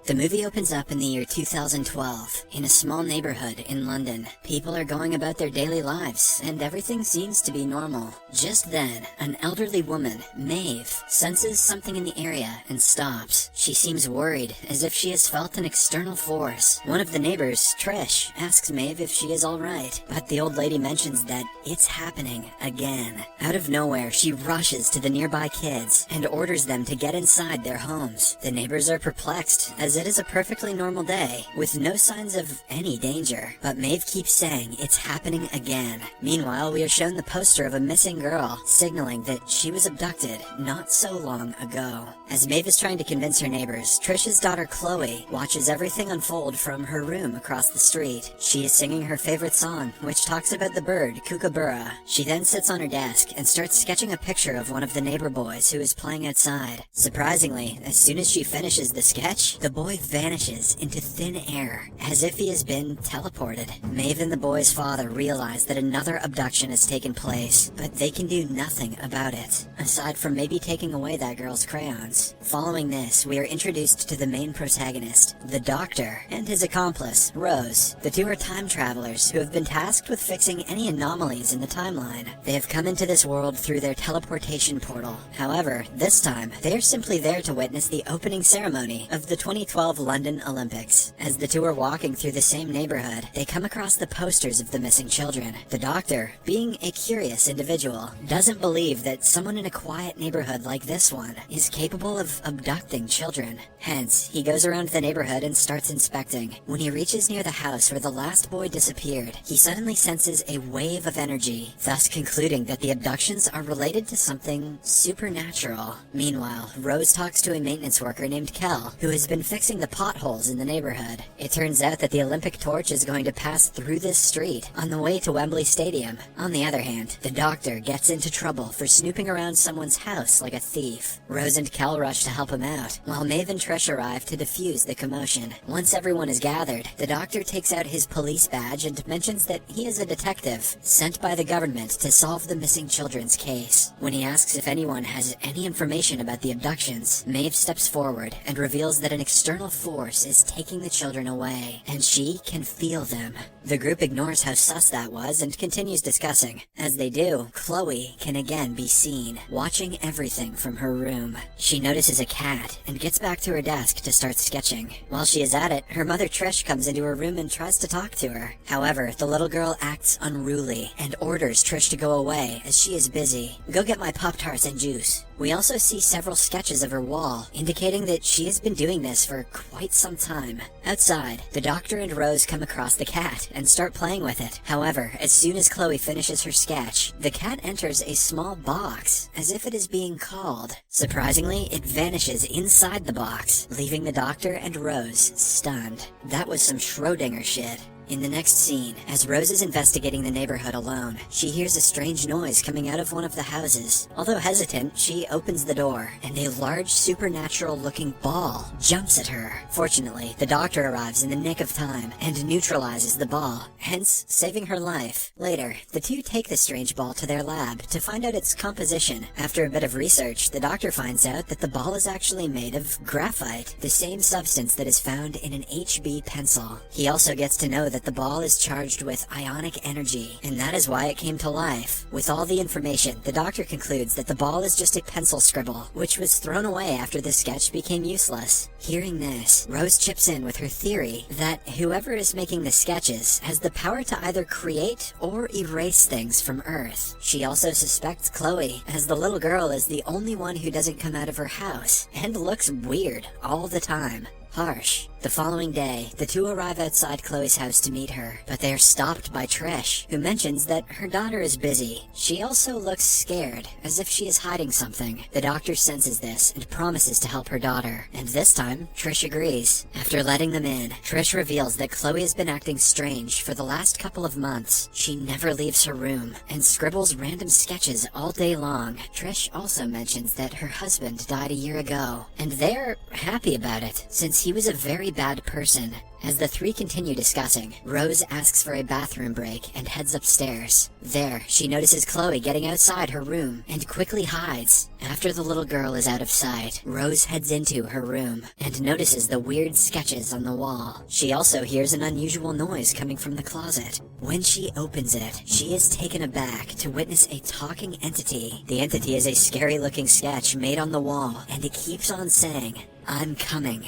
The movie opens up in the year 2012, in a small neighborhood in London. People are going about their daily lives, and everything seems to be normal. Just then, an elderly woman, Maeve, senses something in the area and stops. She seems worried, as if she has felt an external force. One of the neighbors, Trish, asks Maeve if she is alright, but the old lady mentions that it's happening again. Out of nowhere, she rushes to the nearby kids and orders them to get inside their homes. The neighbors are perplexed, as it is a perfectly normal day, with no signs of any danger. But Maeve keeps saying it's happening again. Meanwhile, we are shown the poster of a missing girl, signaling that she was abducted not so long ago. As Maeve is trying to convince her neighbors, Trish's daughter Chloe watches everything unfold from her room across the street. She is singing her favorite song, which talks about the bird Kookaburra. She then sits on her desk and starts sketching a picture of one of the neighbor boys who is playing outside. Surprisingly, as soon as she finishes the sketch, the boy vanishes into thin air, as if he has been teleported. Maeve and the boy's father realize that another abduction has taken place, but they can do nothing about it, aside from maybe taking away that girl's crayons. Following this, we are introduced to the main protagonist, the Doctor, and his accomplice, Rose. The two are time travelers who have been tasked with fixing any anomalies in the timeline. They have come into this world through their teleportation portal. However, this time, they are simply there to witness the opening ceremony of the 2012 London Olympics. As the two are walking through the same neighborhood, they come across the posters of the missing children. The Doctor, being a curious individual, doesn't believe that someone in a quiet neighborhood like this one is capable of abducting children. Hence, he goes around the neighborhood and starts inspecting. When he reaches near the house where the last boy disappeared, he suddenly senses a wave of energy, thus concluding that the abductions are related to something supernatural. Meanwhile, Rose talks to a maintenance worker named Kel, who has been fixing the potholes in the neighborhood. It turns out that the Olympic torch is going to pass through this street on the way to Wembley Stadium. On the other hand, the Doctor gets into trouble for snooping around someone's house like a thief. Rose and Kel rush to help him out, while Maeve and Trish arrive to defuse the commotion. Once everyone is gathered, the Doctor takes out his police badge and mentions that he is a detective sent by the government to solve the missing children's case. When he asks if anyone has any information about the abductions, Maeve steps forward and reveals that an external force is taking the children away, and she can feel them. The group ignores how sus that was and continues discussing. As they do, Chloe can again be seen, watching everything from her room. She notices a cat and gets back to her desk to start sketching. While she is at it, her mother Trish comes into her room and tries to talk to her. However, the little girl acts unruly and orders Trish to go away as she is busy. "Go get my Pop-Tarts and juice." We also see several sketches of her wall, indicating that she has been doing this for quite some time. Outside, the Doctor and Rose come across the cat and start playing with it. However, as soon as Chloe finishes her sketch, the cat enters a small box, as if it is being called. Surprisingly, it vanishes inside the box, leaving the Doctor and Rose stunned. That was some Schrödinger shit. In the next scene, as Rose is investigating the neighborhood alone, she hears a strange noise coming out of one of the houses. Although hesitant, she opens the door, and a large supernatural-looking ball jumps at her. Fortunately, the Doctor arrives in the nick of time and neutralizes the ball, hence saving her life. Later, the two take the strange ball to their lab to find out its composition. After a bit of research, the Doctor finds out that the ball is actually made of graphite, the same substance that is found in an HB pencil. He also gets to know that the ball is charged with ionic energy, and that is why it came to life. With all the information, the Doctor concludes that the ball is just a pencil scribble, which was thrown away after the sketch became useless. Hearing this, Rose chips in with her theory that whoever is making the sketches has the power to either create or erase things from Earth. She also suspects Chloe, as the little girl is the only one who doesn't come out of her house, and looks weird all the time. Harsh. The following day, the two arrive outside Chloe's house to meet her, but they are stopped by Trish, who mentions that her daughter is busy. She also looks scared, as if she is hiding something. The Doctor senses this and promises to help her daughter, and this time, Trish agrees. After letting them in, Trish reveals that Chloe has been acting strange for the last couple of months. She never leaves her room, and scribbles random sketches all day long. Trish also mentions that her husband died a year ago, and they're happy about it, since he was a very bad person. As the three continue discussing, Rose asks for a bathroom break and heads upstairs. There, she notices Chloe getting outside her room and quickly hides. After the little girl is out of sight, Rose heads into her room and notices the weird sketches on the wall. She also hears an unusual noise coming from the closet. When she opens it, she is taken aback to witness a talking entity. The entity is a scary-looking sketch made on the wall, and it keeps on saying, "I'm coming."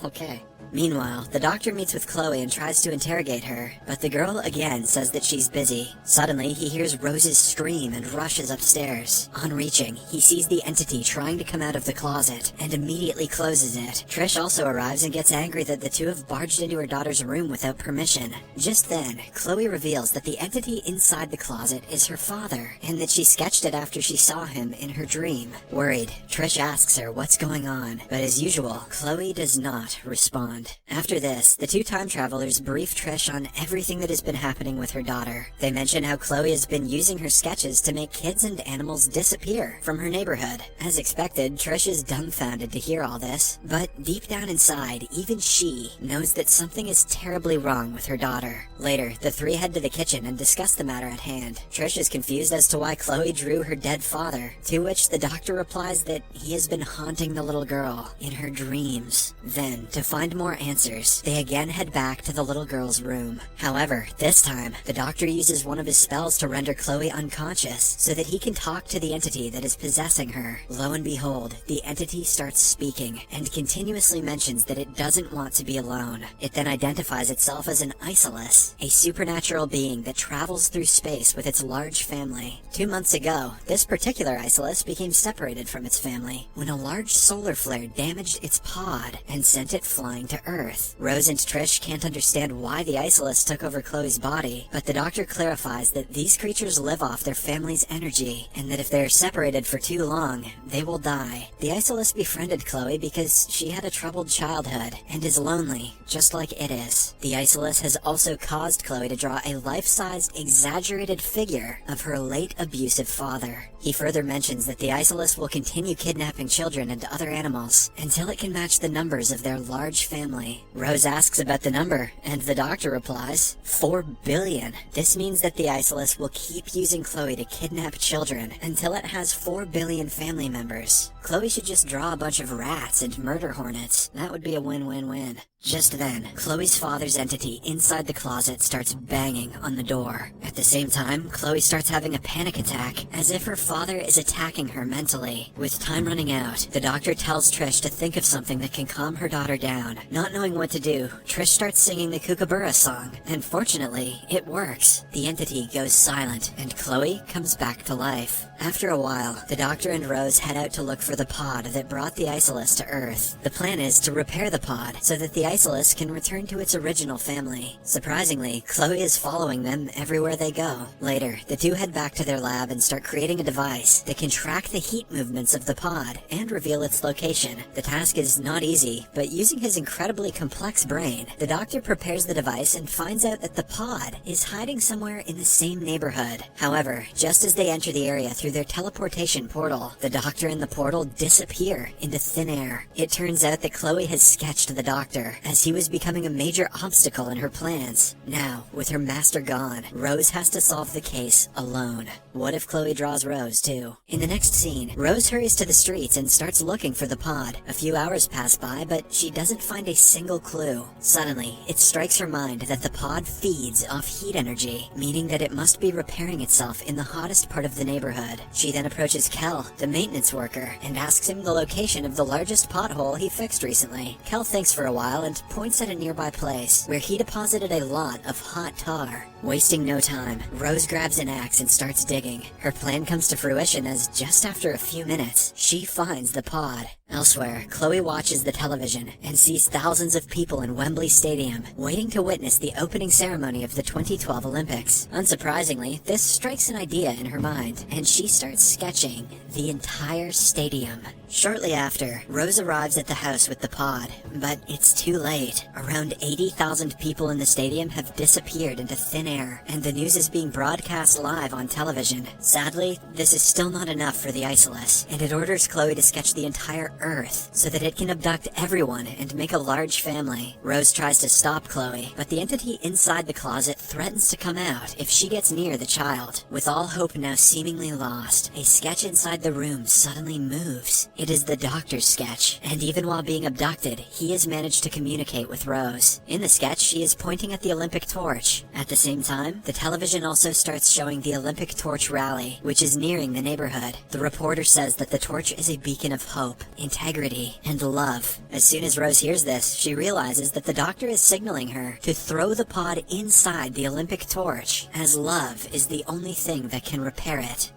Okay. Meanwhile, the doctor meets with Chloe and tries to interrogate her, but the girl again says that she's busy. Suddenly, he hears Rose's scream and rushes upstairs. On reaching, he sees the entity trying to come out of the closet, and immediately closes it. Trish also arrives and gets angry that the two have barged into her daughter's room without permission. Just then, Chloe reveals that the entity inside the closet is her father, and that she sketched it after she saw him in her dream. Worried, Trish asks her what's going on, but as usual, Chloe does not respond. After this, the two time travelers brief Trish on everything that has been happening with her daughter. They mention how Chloe has been using her sketches to make kids and animals disappear from her neighborhood. As expected, Trish is dumbfounded to hear all this, but deep down inside, even she knows that something is terribly wrong with her daughter. Later, the three head to the kitchen and discuss the matter at hand. Trish is confused as to why Chloe drew her dead father, to which the doctor replies that he has been haunting the little girl in her dreams. Then, to find more answers, they again head back to the little girl's room. However, this time, the doctor uses one of his spells to render Chloe unconscious so that he can talk to the entity that is possessing her. Lo and behold, the entity starts speaking and continuously mentions that it doesn't want to be alone. It then identifies itself as an Isolus, a supernatural being that travels through space with its large family. 2 months ago, this particular Isolus became separated from its family when a large solar flare damaged its pod and sent it flying to Earth. Rose and Trish can't understand why the Isolus took over Chloe's body, but the doctor clarifies that these creatures live off their family's energy, and that if they are separated for too long, they will die. The Isolus befriended Chloe because she had a troubled childhood, and is lonely, just like it is. The Isolus has also caused Chloe to draw a life-sized, exaggerated figure of her late abusive father. He further mentions that the Isolus will continue kidnapping children and other animals until it can match the numbers of their large family. Rose asks about the number, and the doctor replies, 4 billion. This means that the Isolus will keep using Chloe to kidnap children until it has 4 billion family members. Chloe should just draw a bunch of rats and murder hornets. That would be a win-win-win. Just then, Chloe's father's entity inside the closet starts banging on the door. At the same time, Chloe starts having a panic attack, as if her father is attacking her mentally. With time running out, the doctor tells Trish to think of something that can calm her daughter down. Not knowing what to do, Trish starts singing the Kookaburra song, and fortunately, it works. The entity goes silent, and Chloe comes back to life. After a while, the doctor and Rose head out to look for the pod that brought the Isolus to Earth. The plan is to repair the pod so that the Isolus can return to its original family. Surprisingly, Chloe is following them everywhere they go. Later, the two head back to their lab and start creating a device that can track the heat movements of the pod and reveal its location. The task is not easy, but using his incredibly complex brain, the doctor prepares the device and finds out that the pod is hiding somewhere in the same neighborhood. However, just as they enter the area through their teleportation portal, the doctor and the portal disappear into thin air. It turns out that Chloe has sketched the doctor, as he was becoming a major obstacle in her plans. Now, with her master gone, Rose has to solve the case alone. What if Chloe draws Rose, too? In the next scene, Rose hurries to the streets and starts looking for the pod. A few hours pass by, but she doesn't find a single clue. Suddenly, it strikes her mind that the pod feeds off heat energy, meaning that it must be repairing itself in the hottest part of the neighborhood. She then approaches Kel, the maintenance worker, and asks him the location of the largest pothole he fixed recently. Kel thinks for a while and points at a nearby place, where he deposited a lot of hot tar. Wasting no time, Rose grabs an axe and starts digging. Her plan comes to fruition as just after a few minutes, she finds the pod. Elsewhere, Chloe watches the television and sees thousands of people in Wembley Stadium waiting to witness the opening ceremony of the 2012 Olympics. Unsurprisingly, this strikes an idea in her mind, and she starts sketching the entire stadium. Shortly after, Rose arrives at the house with the pod, but it's too late. Around 80,000 people in the stadium have disappeared into thin air, and the news is being broadcast live on television. Sadly, this is still not enough for the Isolus, and it orders Chloe to sketch the entire Earth so that it can abduct everyone and make a large family. Rose tries to stop Chloe, but the entity inside the closet threatens to come out if she gets near the child. With all hope now seemingly lost, a sketch inside the room suddenly moves. It is the doctor's sketch, and even while being abducted, he has managed to communicate with Rose. In the sketch, she is pointing at the Olympic torch. At the same time, the television also starts showing the Olympic torch rally, which is nearing the neighborhood. The reporter says that the torch is a beacon of hope, integrity, and love. As soon as Rose hears this, she realizes that the doctor is signaling her to throw the pod inside the Olympic torch, as love is the only thing that can repair it.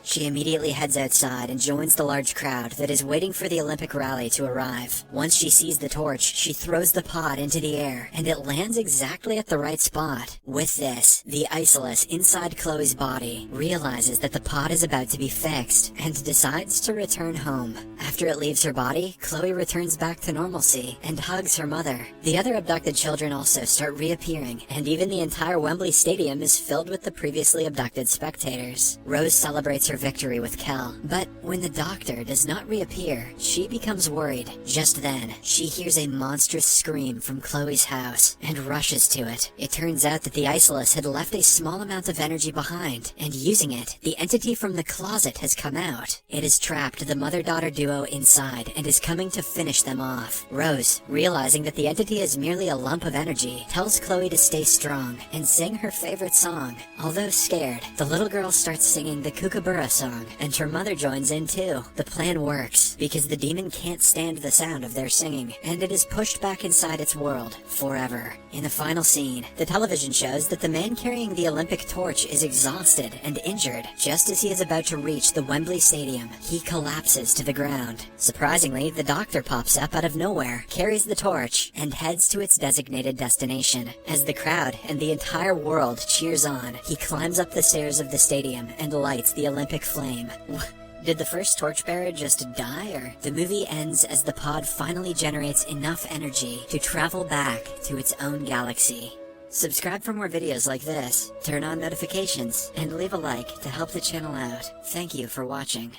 She immediately heads outside and joins the large crowd that is waiting for the Olympic rally to arrive. Once she sees the torch, she throws the pod into the air, and it lands exactly at the right spot. With this, the Isolus inside Chloe's body realizes that the pod is about to be fixed, and decides to return home. After it leaves her body, Chloe returns back to normalcy, and hugs her mother. The other abducted children also start reappearing, and even the entire Wembley Stadium is filled with the previously abducted spectators. Rose celebrates her victory with Kel, but when the doctor does not reappear, she becomes worried. Just then, she hears a monstrous scream from Chloe's house, and rushes to it. It turns out that the Isolus had left a small amount of energy behind, and using it, the entity from the closet has come out. It has trapped the mother-daughter duo inside, and is coming to finish them off. Rose, realizing that the entity is merely a lump of energy, tells Chloe to stay strong, and sing her favorite song. Although scared, the little girl starts singing the Kookaburra song, and her mother joins in too. The plan works, because the demon can't stand the sound of their singing, and it is pushed back inside its world, forever. In the final scene, the television shows that the man carrying the Olympic torch is exhausted and injured. Just as he is about to reach the Wembley Stadium, he collapses to the ground. Surprisingly, the doctor pops up out of nowhere, carries the torch, and heads to its designated destination. As the crowd and the entire world cheers on, he climbs up the stairs of the stadium and lights the Olympic flame. Did the first torchbearer just die, or the movie ends as the pod finally generates enough energy to travel back to its own galaxy? Subscribe for more videos like this, turn on notifications, and leave a like to help the channel out. Thank you for watching.